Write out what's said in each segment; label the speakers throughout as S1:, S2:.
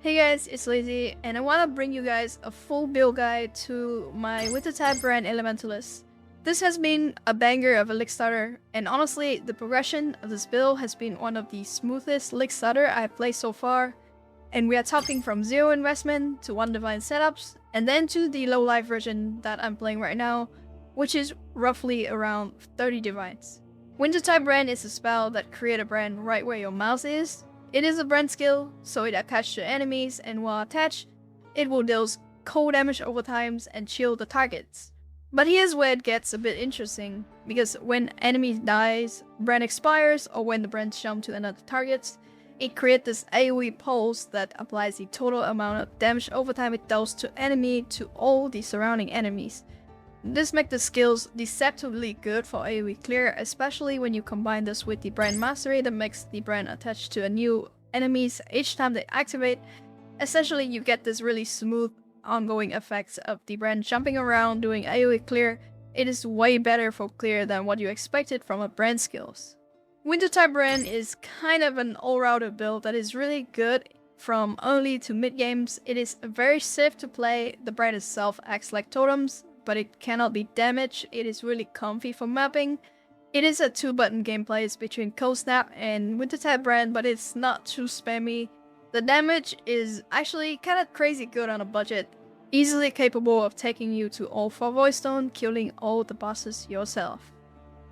S1: Hey guys, it's Lazy, and I want to bring you guys a full build guide to my Wintertide brand Elementalist. This has been a banger of a Lick starter, and honestly, the progression of this build has been one of the smoothest Lick starter I've played so far. And we are talking from 0 investment to 1 divine setups, and then to the low life version that I'm playing right now, which is roughly around 30 divines. Wintertide brand is a spell that create a brand right where your mouse is. It is a brand skill, so it attaches to enemies, and while attached, it will deal cold damage over times and chill the targets. But here's where it gets a bit interesting, because when enemy dies, brand expires, or when the brand jump to another target, it creates this AoE pulse that applies the total amount of damage over time it does to enemy to all the surrounding enemies. This makes the skills deceptively good for AoE clear, especially when you combine this with the brand mastery that makes the brand attached to a new enemies each time they activate. Essentially, you get this really smooth ongoing effects of the brand jumping around doing AoE clear. It is way better for clear than what you expected from a brand skills. Wintertide brand is kind of an all-rounder build that is really good from early to mid games. It is very safe to play. The brand itself acts like totems, but it cannot be damaged. It is really comfy for mapping. It is a 2-button gameplay between Cold Snap and Wintertide brand, but it's not too spammy. The damage is actually kind of crazy good on a budget, easily capable of taking you to all 4 Void Stone, killing all the bosses yourself.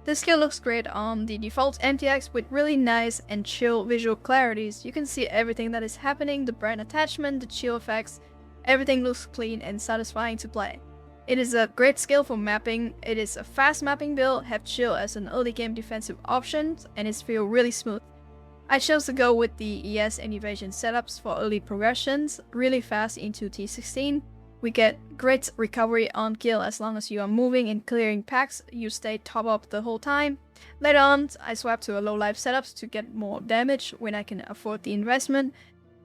S1: This skill looks great on the default MTX with really nice and chill visual clarities. You can see everything that is happening, the brand attachment, the chill effects, everything looks clean and satisfying to play. It is a great skill for mapping. It is a fast mapping build, have chill as an early game defensive option, and it feels really smooth. I chose to go with the ES and evasion setups for early progressions, really fast into T16. We get great recovery on kill as long as you are moving and clearing packs, you stay top up the whole time. Later on, I swapped to a low life setups to get more damage when I can afford the investment.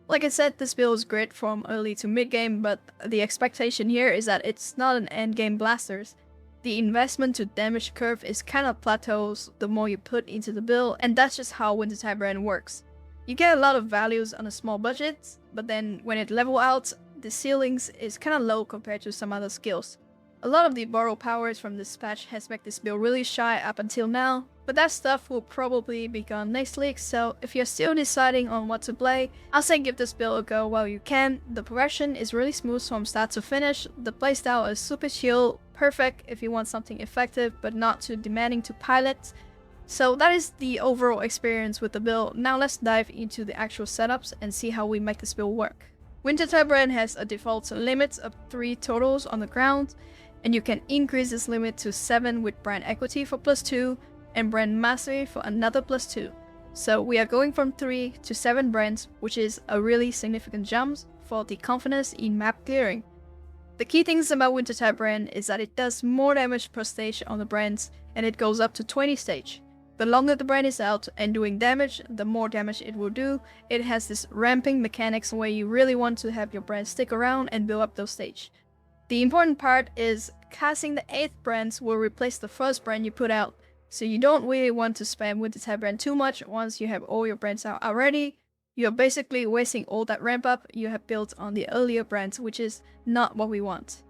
S1: Like I said, this build is great from early to mid game, but the expectation here is that it's not an endgame blasters. The investment to damage curve is kind of plateaus the more you put into the build, and that's just how Wintertide brand works. You get a lot of values on a small budget, but then when it level out, the ceilings is kind of low compared to some other skills. A lot of the borrow powers from this patch has made this build really shy up until now, but that stuff will probably be gone next league, so if you're still deciding on what to play, I'll say give this build a go while you can. The progression is really smooth from start to finish, the playstyle is super chill, perfect if you want something effective but not too demanding to pilot. So that is the overall experience with the build. Now let's dive into the actual setups and see how we make this build work. Wintertide brand has a default limit of 3 totals on the ground, and you can increase this limit to 7 with brand equity for +2 and brand mastery for another +2. So we are going from 3 to 7 brands, which is a really significant jump for the confidence in map clearing. The key things about Wintertide brand is that it does more damage per stage on the brands, and it goes up to 20 stage. The longer the brand is out and doing damage, the more damage it will do. It has this ramping mechanics where you really want to have your brand stick around and build up those stage. The important part is casting the 8th brands will replace the first brand you put out, so you don't really want to spam Wintertide brand too much once you have all your brands out already. You're basically wasting all that ramp up you have built on the earlier brands, which is not what we want.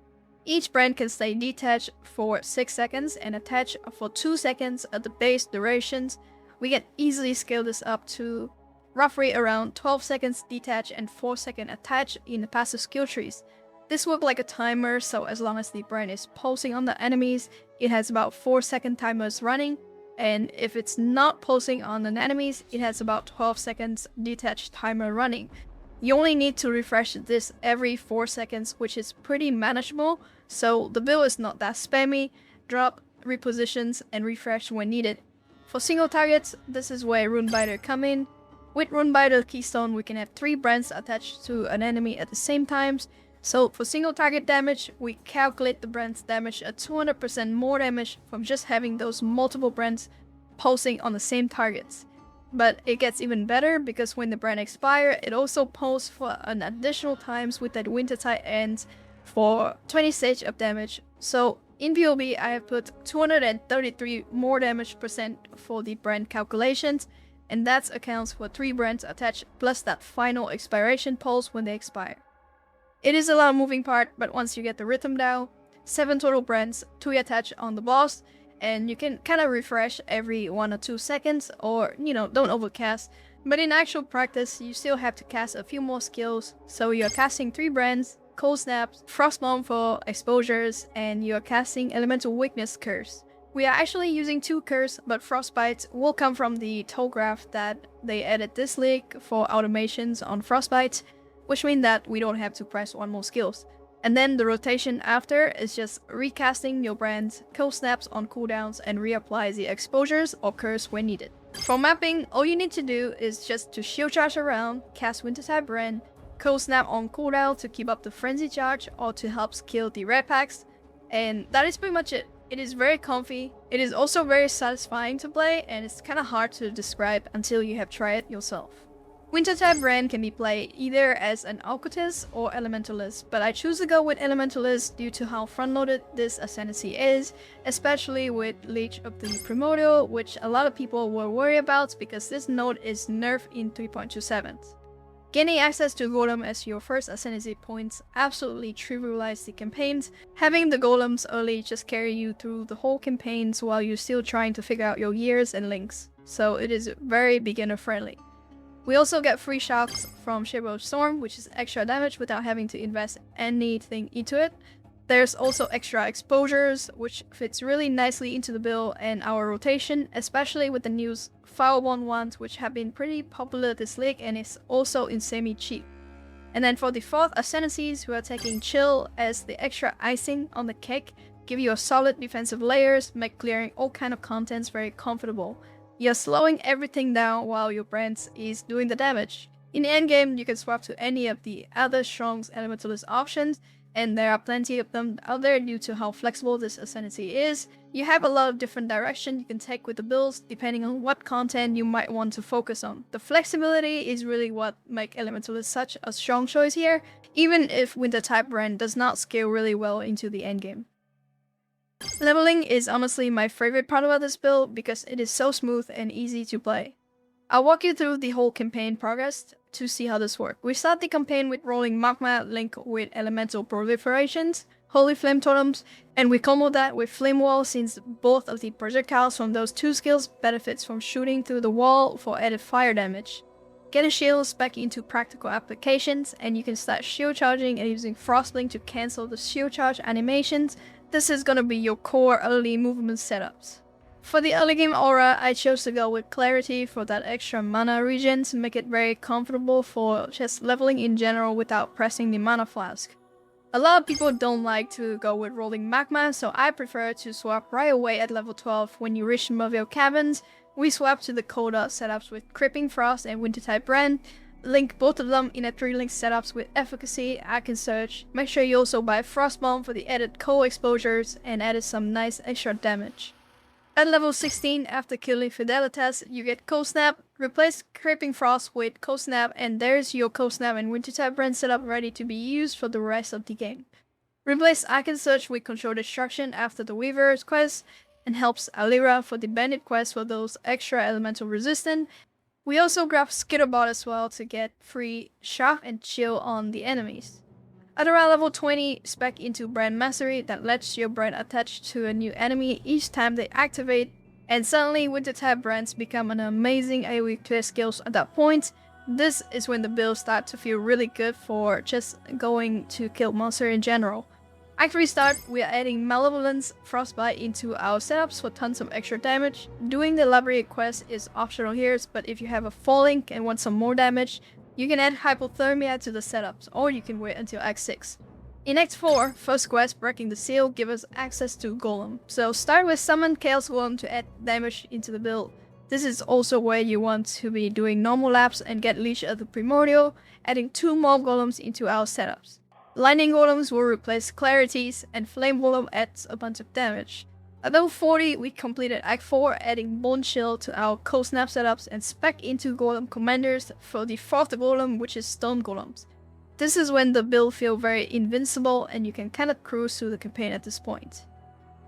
S1: Each brand can stay detached for 6 seconds and attach for 2 seconds at the base durations. We can easily scale this up to roughly around 12 seconds detach and 4 seconds attach in the passive skill trees. This works like a timer, so as long as the brand is pulsing on the enemies, it has about 4-second timers running, and if it's not pulsing on an enemies, it has about 12 seconds detached timer running. You only need to refresh this every 4 seconds, which is pretty manageable, so the build is not that spammy. Drop, repositions, and refresh when needed. For single targets, this is where Runebiter come in. With Runebiter Keystone, we can have 3 brands attached to an enemy at the same time. So for single target damage, we calculate the brand's damage at 200% more damage from just having those multiple brands pulsing on the same targets. But it gets even better because when the brand expires, it also pulses for an additional times with that Wintertide ends for 20 stage of damage. So in PoE, I have put 233 more damage percent for the brand calculations, and that accounts for 3 brands attached plus that final expiration pulse when they expire. It is a lot of moving part, but once you get the rhythm down, 7 total brands, 2 attached on the boss, and you can kind of refresh every 1 or 2 seconds, or don't overcast. But in actual practice, you still have to cast a few more skills, so you're casting 3 brands, Cold Snaps, Frostbomb for exposures, and you're casting Elemental Weakness Curse. We are actually using 2 curse, but Frostbite will come from the toll graph that they added this league for automations on Frostbite, which means that we don't have to press 1 more skills. And then the rotation after is just recasting your brands, Cold Snaps on cooldowns, and reapply the exposures or curse when needed. For mapping, all you need to do is just to shield charge around, cast Wintertide brand, Cold Snap on cooldown to keep up the frenzy charge or to help kill the red packs, and that is pretty much it. It is very comfy, it is also very satisfying to play, and it's kinda hard to describe until you have tried it yourself. Wintertide brand can be played either as an Occultist or Elementalist, but I choose to go with Elementalist due to how front-loaded this Ascendancy is, especially with Leech of the Primordial, which a lot of people were worried about because this node is nerfed in 3.27. Gaining access to Golem as your first Ascendancy points absolutely trivialize the campaigns. Having the Golems early just carry you through the whole campaigns while you're still trying to figure out your gears and links, so it is very beginner friendly. We also get free shocks from Shaper of Storm, which is extra damage without having to invest anything into it. There's also extra exposures, which fits really nicely into the build and our rotation, especially with the new Firebond ones, which have been pretty popular this league and is also insanely cheap. And then for the 4th Ascendancies, we are taking Chill as the extra icing on the cake, give you a solid defensive layers, make clearing all kind of contents very comfortable. You're slowing everything down while your brand is doing the damage. In the endgame, you can swap to any of the other strong Elementalist options, and there are plenty of them out there due to how flexible this Ascendancy is. You have a lot of different directions you can take with the builds depending on what content you might want to focus on. The flexibility is really what makes Elementalist such a strong choice here, even if Wintertide brand does not scale really well into the endgame. Leveling is honestly my favorite part about this build because it is so smooth and easy to play. I'll walk you through the whole campaign progress to see how this works. We start the campaign with rolling Magma linked with Elemental Proliferations, Holy Flame Totems, and we combo that with Flame Wall since both of the projectiles from those 2 skills benefits from shooting through the wall for added fire damage. Get a shield back into practical applications, and you can start shield charging and using Frostblink to cancel the shield charge animations. This is gonna be your core early movement setups. For the early game aura, I chose to go with Clarity for that extra mana regen to make it very comfortable for just leveling in general without pressing the mana flask. A lot of people don't like to go with rolling Magma, so I prefer to swap right away at level 12 when you reach Murville Caverns. We swap to the Coda setups with Cripping Frost and Wintertide brand. Link both of them in a 3-link setups with Efficacy, I Can Search. Make sure you also buy Frostbomb for the added cold exposures and added some nice extra damage. At level 16, after killing Fidelitas, you get Cold Snap. Replace Creeping Frost with Cold Snap, and there's your Cold Snap and Wintertide brand setup ready to be used for the rest of the game. Replace I Can Search with Control Destruction after the Weaver's quest, and helps Alira for the Bandit quest for those extra elemental resistant. We also grab Skitterbot as well to get free shock and chill on the enemies. At around level 20, spec into Brand Mastery that lets your brand attach to a new enemy each time they activate, and suddenly Wintertide brands become an amazing AoE clear skills at that point. This is when the build starts to feel really good for just going to kill monster in general. Act restart, we are adding Malevolence Frostbite into our setups for tons of extra damage. Doing the library quest is optional here, but if you have a full link and want some more damage, you can add Hypothermia to the setups, or you can wait until Act 6. In Act 4, first quest, Breaking the Seal, gives us access to Golem. So start with Summon Chaos Golem to add damage into the build. This is also where you want to be doing normal laps and get Leech of the Primordial, adding 2 Mob Golems into our setups. Lightning Golems will replace Clarities, and Flame Golem adds a bunch of damage. At level 40, we completed Act 4, adding Bone Shield to our Cold Snap setups and spec into Golem Commanders for the 4th Golem, which is Stone Golems. This is when the build feels very invincible and you can kinda cruise through the campaign at this point.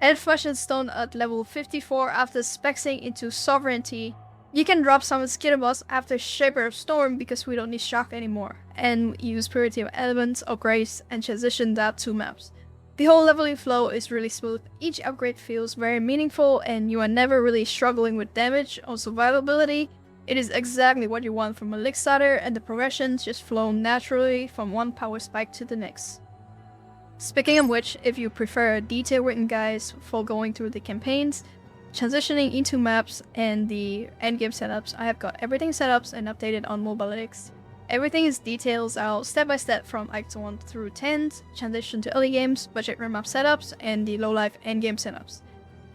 S1: Add Flesh and Stone at level 54 after spexing into Sovereignty. You can drop summon Skitterboss after Shaper of Storm because we don't need Shock anymore, and use Purity of Elements or Grace and transition that to maps. The whole leveling flow is really smooth, each upgrade feels very meaningful, and you are never really struggling with damage or survivability. It is exactly what you want from a Lig starter, and the progressions just flow naturally from one power spike to the next. Speaking of which, if you prefer detail written guides for going through the campaigns, transitioning into maps, and the endgame setups, I have got everything set up and updated on Mobalytics. Everything is details out step by step from Act 1 through 10, transition to early games, budget remap setups, and the low life endgame setups.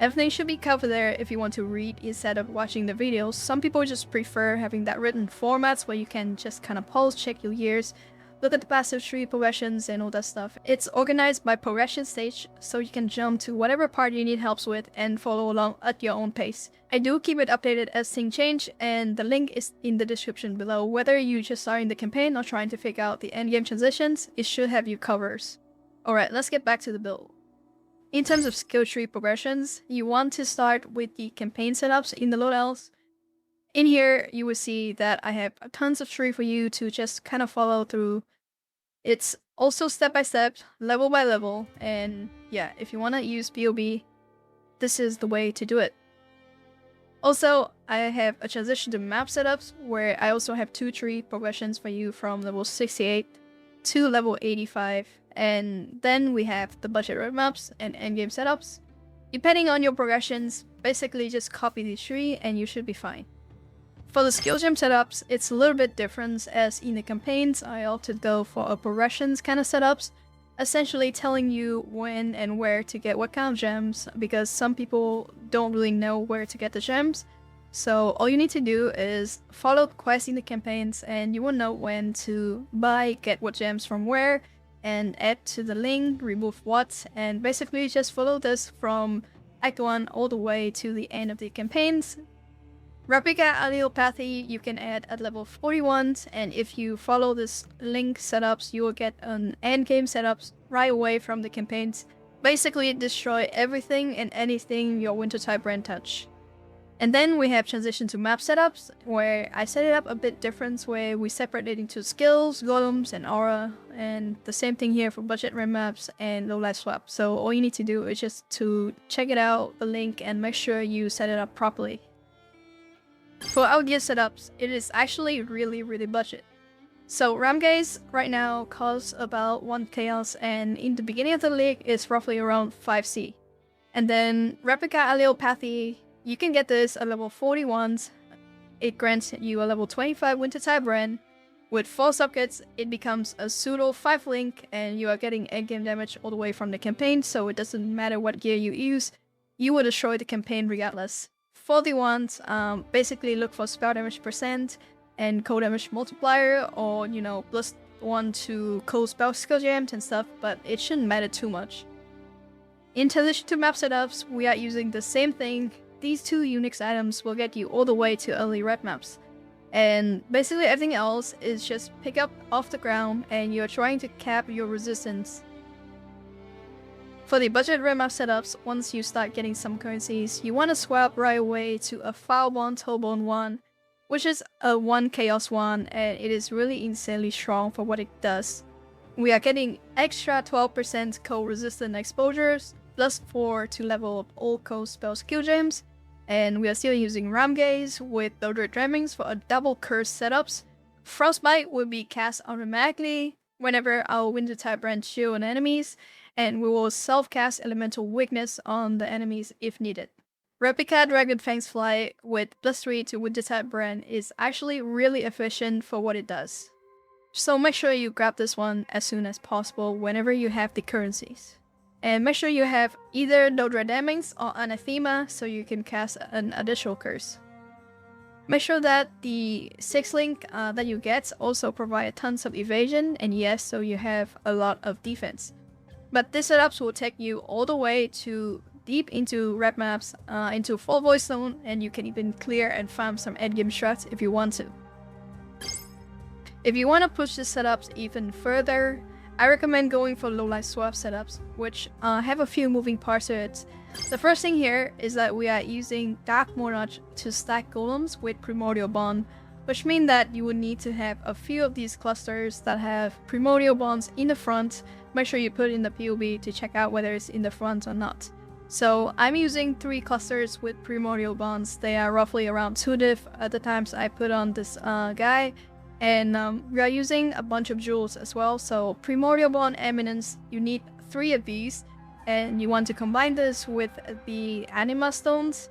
S1: Everything should be covered there if you want to read instead of watching the videos. Some people just prefer having that written formats where you can just kind of pause, check your years, look at the passive tree progressions and all that stuff. It's organized by progression stage, so you can jump to whatever part you need helps with and follow along at your own pace. I do keep it updated as things change, and the link is in the description below. Whether you're just starting the campaign or trying to figure out the endgame transitions, it should have you covered. Alright, let's get back to the build. In terms of skill tree progressions, you want to start with the campaign setups in the loadouts. In here, you will see that I have tons of tree for you to just kind of follow through. It's also step by step, level by level, and yeah, if you want to use PoE, this is the way to do it. Also, I have a transition to map setups where I also have 2 tree progressions for you from level 68 to level 85, and then we have the budget roadmaps and endgame setups. Depending on your progressions, basically just copy the tree and you should be fine. For the skill gem setups, it's a little bit different, as in the campaigns I opted to go for a progressions kind of setups, essentially telling you when and where to get what kind of gems, because some people don't really know where to get the gems. So all you need to do is follow the quests in the campaigns and you will know when to buy, get what gems from where, and add to the link, remove what, and basically just follow this from Act 1 all the way to the end of the campaigns. Replica Allelopathy you can add at level 41, and if you follow this link setups, you will get an endgame setups right away from the campaigns. Basically destroy everything and anything your Wintertide brand touch. And then we have transition to map setups, where I set it up a bit different, where we separate it into skills, golems, and aura, and the same thing here for budget rim maps and low life swap. So all you need to do is just to check it out, the link, and make sure you set it up properly. For our gear setups, it is actually really budget. So Ramgaze right now costs about 1 chaos, and in the beginning of the league is roughly around 5C. And then Replica Allelopathy, you can get this at level 41. It grants you a level 25 Wintertide brand. With 4 subkits, it becomes a pseudo 5 link, and you are getting endgame damage all the way from the campaign, so it doesn't matter what gear you use, you will destroy the campaign regardless. For the ones, basically look for spell damage percent and cold damage multiplier, or +1 to cold spell skill gems and stuff, but it shouldn't matter too much. In transition to map setups, we are using the same thing. These 2 Unix items will get you all the way to early red maps. And basically everything else is just pick up off the ground and you're trying to cap your resistance. For the budget red map setups, once you start getting some currencies, you want to swap right away to a Firebond Hellbone 1, which is a 1 Chaos 1, and it is really insanely strong for what it does. We are getting extra 12% cold resistant exposures, +4 to level up all cold spell skill gems, and we are still using Ramgaze with Loaded Drammings for a double curse setups. Frostbite will be cast automatically whenever our Wintertide brand shield on enemies, and we will self-cast Elemental Weakness on the enemies if needed. Replica Dragonfang's Fly with +3 to Wintertide brand is actually really efficient for what it does. So make sure you grab this one as soon as possible whenever you have the currencies. And make sure you have either Loaded Drammings or Anathema so you can cast an additional curse. Make sure that the 6 link that you get also provide tons of evasion, and yes, so you have a lot of defense. But these setups will take you all the way to deep into red maps, into full voice zone, and you can even clear and farm some endgame strats if you want to. If you want to push the setups even further, I recommend going for low life swap setups, which have a few moving parts to it. The first thing here is that we are using Dark Monarch to stack golems with Primordial Bond, which means that you would need to have a few of these clusters that have Primordial Bonds in the front. Make sure you put in the POB to check out whether it's in the front or not. So I'm using 3 clusters with Primordial Bonds. They are roughly around 2 diff at the times I put on this guy. And we are using a bunch of jewels as well. So Primordial Bond Eminence, you need 3 of these. And you want to combine this with the Anima Stones.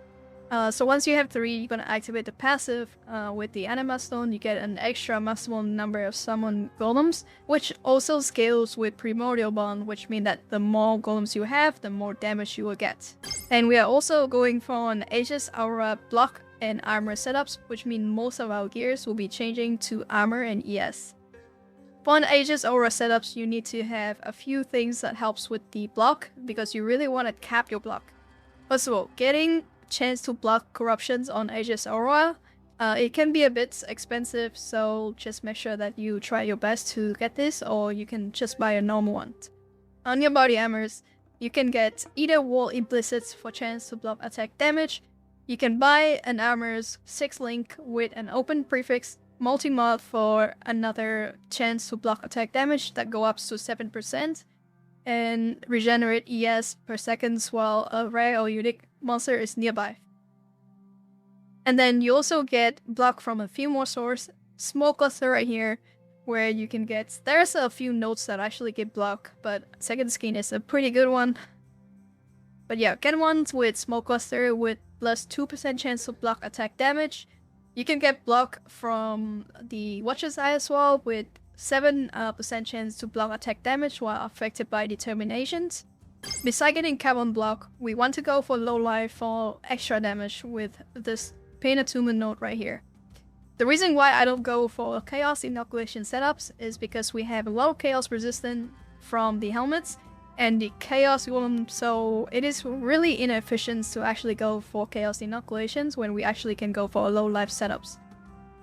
S1: So once you have 3, you're going to activate the passive with the Anima Stone. You get an extra maximum number of summon golems, which also scales with Primordial Bond, which means that the more golems you have, the more damage you will get. And we are also going for an Aegis Aurora block and armor setups, which means most of our gears will be changing to armor and ES. For an Aegis Aurora setups, you need to have a few things that helps with the block, because you really want to cap your block. First of all, getting chance to block corruptions on Aegis Aurora, it can be a bit expensive, so just make sure that you try your best to get this, or you can just buy a normal one. On your body armors, you can get either wall implicits for chance to block attack damage. You can buy an armor's 6 link with an open prefix multi-mod for another chance to block attack damage that go up to 7% and regenerate ES per second while a rare or unique monster is nearby. And then you also get block from a few more sources. Small cluster right here where you can get, there's a few nodes that actually get block, but second skin is a pretty good one. But yeah, get ones with small cluster with plus 2% chance to block attack damage. You can get block from the Watcher's Eye as well with 7% chance to block attack damage while affected by determinations. Besides getting carbon block, we want to go for low life for extra damage with this Pain Attunement node right here. The reason why I don't go for Chaos Inoculation setups is because we have a lot of Chaos resistance from the helmets and the Chaos Golem, so it is really inefficient to actually go for Chaos Inoculations when we actually can go for a low life setups.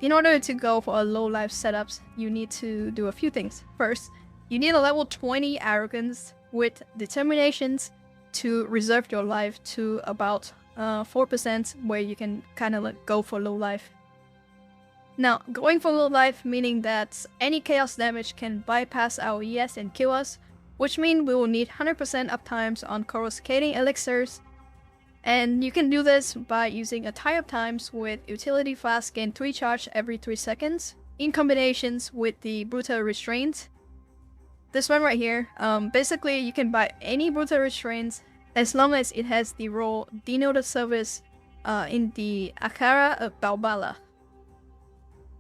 S1: In order to go for a low life setups, you need to do a few things. First, you need a level 20 Arrogance with Determinations to reserve your life to about 4%, where you can kind of like go for low life. Now, going for low life meaning that any chaos damage can bypass our ES and kill us, which means we will need 100% uptimes on coruscating elixirs. And you can do this by using a tie up times with utility flask gain 3 charge every 3 seconds, in combinations with the Brutal Restraint. This one right here, basically you can buy any Brutal Restraints as long as it has the role Denoted Service in the Akara of Balbala.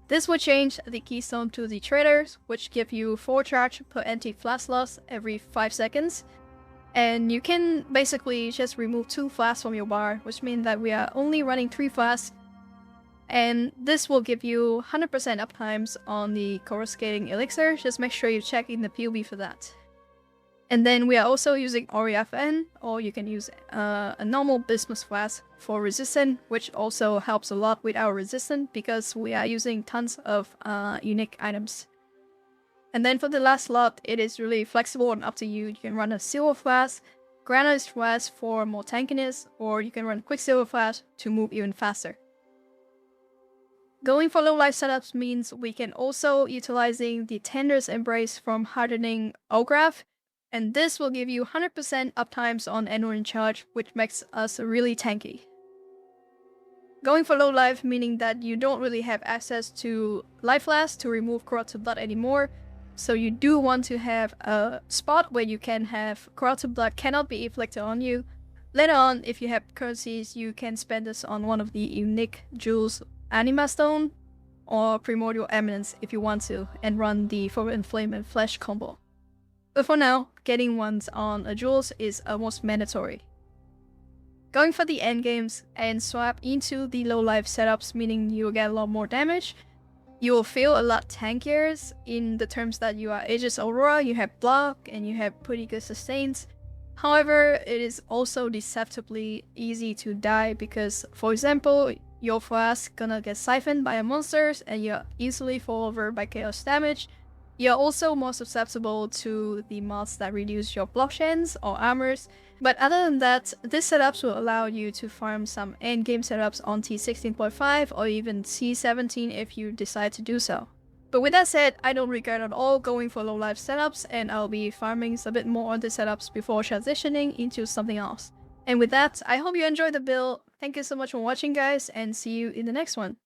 S1: This will change the keystone to the traders, which give you 4 charge per anti-flask loss every 5 seconds. And you can basically just remove 2 flasks from your bar, which means that we are only running 3 flasks. And this will give you 100% uptimes on the coruscating elixir. Just make sure you check in the POB for that. And then we are also using ORIFN, or you can use a normal Bismuth flask for resistance, which also helps a lot with our resistance because we are using tons of unique items. And then for the last slot, it is really flexible and up to you. You can run a Silver flask, Granite flask for more tankiness, or you can run Quicksilver flask to move even faster. Going for low life setups means we can also utilizing the Tender's Embrace from Hardening Ograph, and this will give you 100% uptimes on Annual Charge, which makes us really tanky. Going for low life meaning that you don't really have access to Life Flask to remove Corrupted Blood anymore, so you do want to have a spot where you can have Corrupted Blood cannot be inflicted on you. Later on, if you have currencies, you can spend this on one of the unique jewels, Anima Stone or Primordial Eminence if you want to, and run the Forbidden Flame and Flesh combo. But for now, getting ones on a jewels is almost mandatory. Going for the endgames and swap into the low life setups, meaning you will get a lot more damage. You will feel a lot tankier in the terms that you are Aegis Aurora, you have block, and you have pretty good sustains. However, it is also deceptively easy to die because, for example, your flask gonna get siphoned by a monsters and you easily fall over by chaos damage. You're also more susceptible to the mods that reduce your block chains or armors, but other than that, these setups will allow you to farm some endgame setups on T16.5 or even T17 if you decide to do so. But with that said, I don't regret at all going for low life setups, and I'll be farming a bit more on the setups before transitioning into something else. And with that, I hope you enjoyed the build. Thank you so much for watching, guys, and see you in the next one.